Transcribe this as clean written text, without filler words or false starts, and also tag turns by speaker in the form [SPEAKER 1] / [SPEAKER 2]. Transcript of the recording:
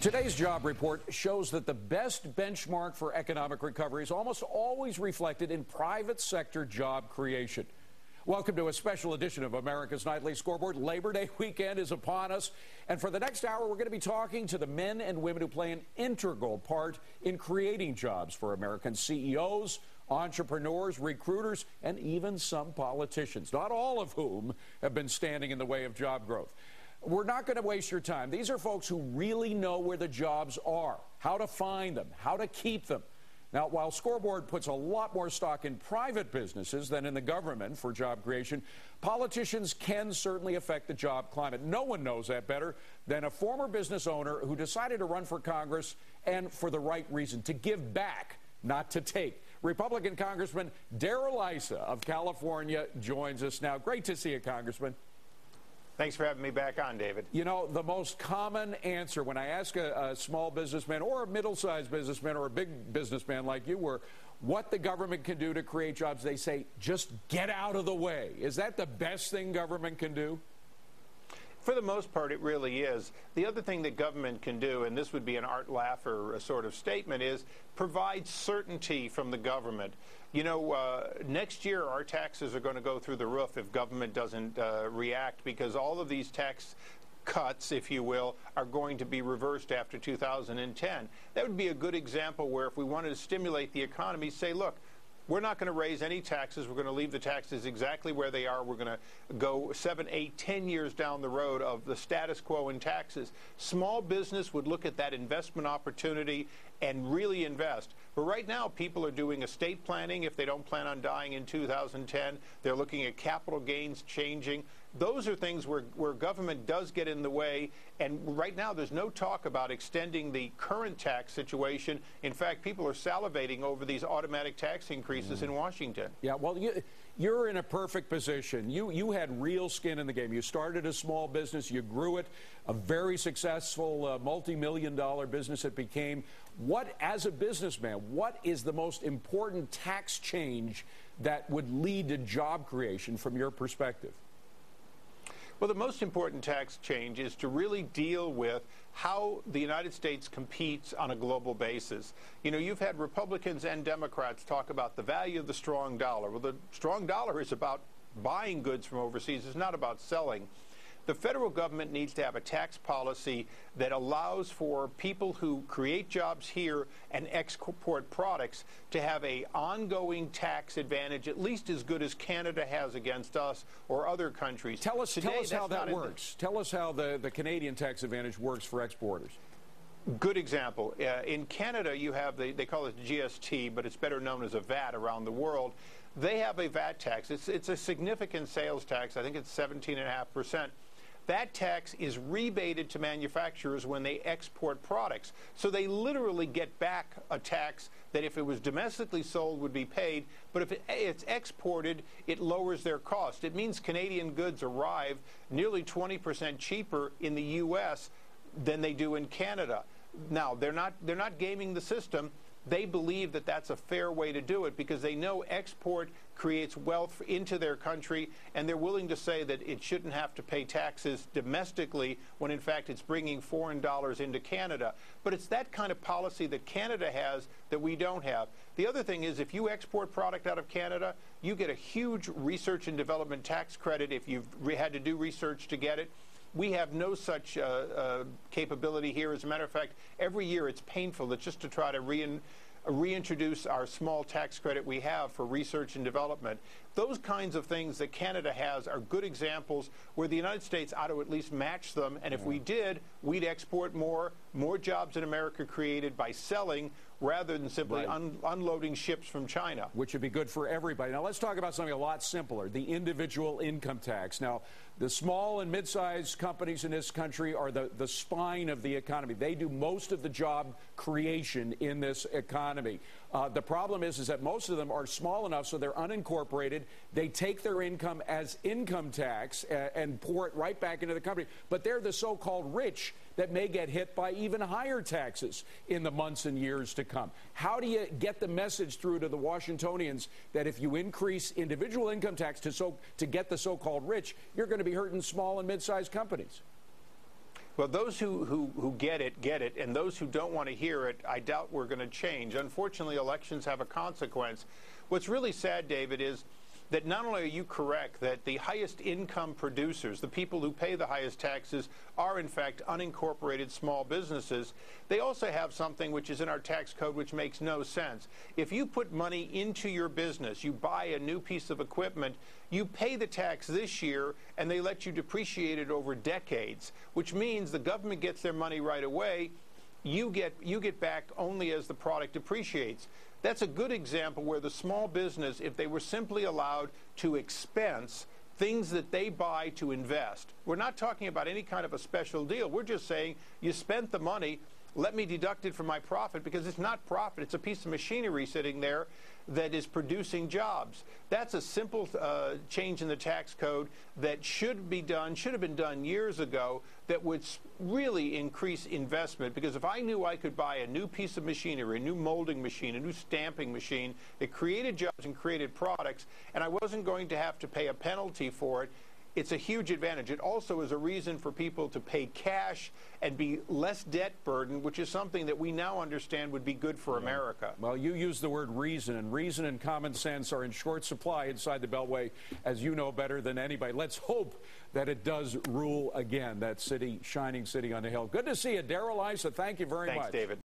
[SPEAKER 1] Today's job report shows that the best benchmark for economic recovery is almost always reflected in private sector job creation. Welcome to a special edition of America's Nightly Scoreboard. Labor Day weekend is upon us, and for the next hour, we're going to be talking to the men and women who play an integral part in creating jobs for American CEOs, entrepreneurs, recruiters, and even some politicians, not all of whom have been standing in the way of job growth. We're not going to waste your time. These are folks who really know where the jobs are, how to find them, how to keep them. Now, while Scoreboard puts a lot more stock in private businesses than in the government for job creation, politicians can certainly affect the job climate. No one knows that better than a former business owner who decided to run for Congress, and for the right reason, to give back, not to take. Republican Congressman Darrell Issa of California joins us now. Great to see you, Congressman.
[SPEAKER 2] Thanks for having me back on, David.
[SPEAKER 1] You know, the most common answer when I ask a small businessman or a middle-sized businessman or a big businessman like you were, what the government can do to create jobs, they say, just get out of the way. Is that the best thing government can do?
[SPEAKER 2] For the most part, it really is. The other thing that government can do, and this would be an Art Laffer sort of statement, is provide certainty from the government. You know, next year our taxes are going to go through the roof if government doesn't react, because all of these tax cuts, if you will, are going to be reversed after 2010. That would be a good example where if we wanted to stimulate the economy, say, look, we're not going to raise any taxes. We're going to leave the taxes exactly where they are. We're going to go 7, 8, 10 years down the road of the status quo in taxes. Small business would look at that investment opportunity and really invest. But right now, people are doing estate planning if they don't plan on dying in 2010. They're looking at capital gains changing. Those are things where government does get in the way. And right now, there's no talk about extending the current tax situation. In fact, people are salivating over these automatic tax increases in Washington.
[SPEAKER 1] Yeah, well, you're in a perfect position. You had real skin in the game. You started a small business. You grew it, a very successful multi-million-dollar business it became. What, as a businessman, what is the most important tax change that would lead to job creation from your perspective?
[SPEAKER 2] Well, the most important tax change is to really deal with how the United States competes on a global basis. You know, you've had Republicans and Democrats talk about the value of the strong dollar. Well, the strong dollar is about buying goods from overseas. It's not about selling. The federal government needs to have a tax policy that allows for people who create jobs here and export products to have an ongoing tax advantage, at least as good as Canada has against us or other countries.
[SPEAKER 1] Tell us how that works. Tell us how the Canadian tax advantage works for exporters.
[SPEAKER 2] Good example. In Canada, you have, they call it GST, but it's better known as a VAT around the world. They have a VAT tax. It's a significant sales tax. I think it's 17.5%. That tax is rebated to manufacturers when they export products. So they literally get back a tax that if it was domestically sold would be paid, but if it's exported, it lowers their cost. It means Canadian goods arrive nearly 20% cheaper in the U.S. than they do in Canada. Now, they're not gaming the system. They believe that that's a fair way to do it because they know export creates wealth into their country, and they're willing to say that it shouldn't have to pay taxes domestically when, in fact, it's bringing foreign dollars into Canada. But it's that kind of policy that Canada has that we don't have. The other thing is if you export product out of Canada, you get a huge research and development tax credit if you've had to do research to get it. We have no such capability here. As a matter of fact, every year it's painful just to try to reintroduce our small tax credit we have for research and development. Those kinds of things that Canada has are good examples where the United States ought to at least match them. And if we did, we'd export more jobs in America created by selling rather than simply unloading ships from China.
[SPEAKER 1] Which would be good for everybody. Now, let's talk about something a lot simpler, the individual income tax. Now, the small and mid-sized companies in this country are the spine of the economy. They do most of the job creation in this economy. The problem is that most of them are small enough so they're unincorporated. They take their income as income tax and pour it right back into the company. But they're the so-called rich that may get hit by even higher taxes in the months and years to come. How do you get the message through to the Washingtonians that if you increase individual income tax to get the so-called rich, you're going to be hurting small and mid-sized companies?
[SPEAKER 2] Well, those who get it, and those who don't want to hear it, I doubt we're going to change. Unfortunately, elections have a consequence. What's really sad, David, is that not only are you correct that the highest income producers, the people who pay the highest taxes, are in fact unincorporated small businesses, they also have something which is in our tax code which makes no sense. If you put money into your business, you buy a new piece of equipment, you pay the tax this year and they let you depreciate it over decades, which means the government gets their money right away. You get back only as the product depreciates. That's a good example where the small business, if they were simply allowed to expense things that they buy to invest, we're not talking about any kind of a special deal. We're just saying you spent the money, let me deduct it from my profit, because it's not profit. It's a piece of machinery sitting there that is producing jobs. That's a simple change in the tax code that should have been done years ago, that would really increase investment. Because if I knew I could buy a new piece of machinery, a new molding machine, a new stamping machine, it created jobs and created products, and I wasn't going to have to pay a penalty for it, it's a huge advantage. It also is a reason for people to pay cash and be less debt burdened, which is something that we now understand would be good for America.
[SPEAKER 1] Well, you use the word reason, and reason and common sense are in short supply inside the Beltway, as you know better than anybody. Let's hope that it does rule again, that city, shining city on the hill. Good to see you, Darrell, Issa. Thank you very much.
[SPEAKER 2] Thanks, David.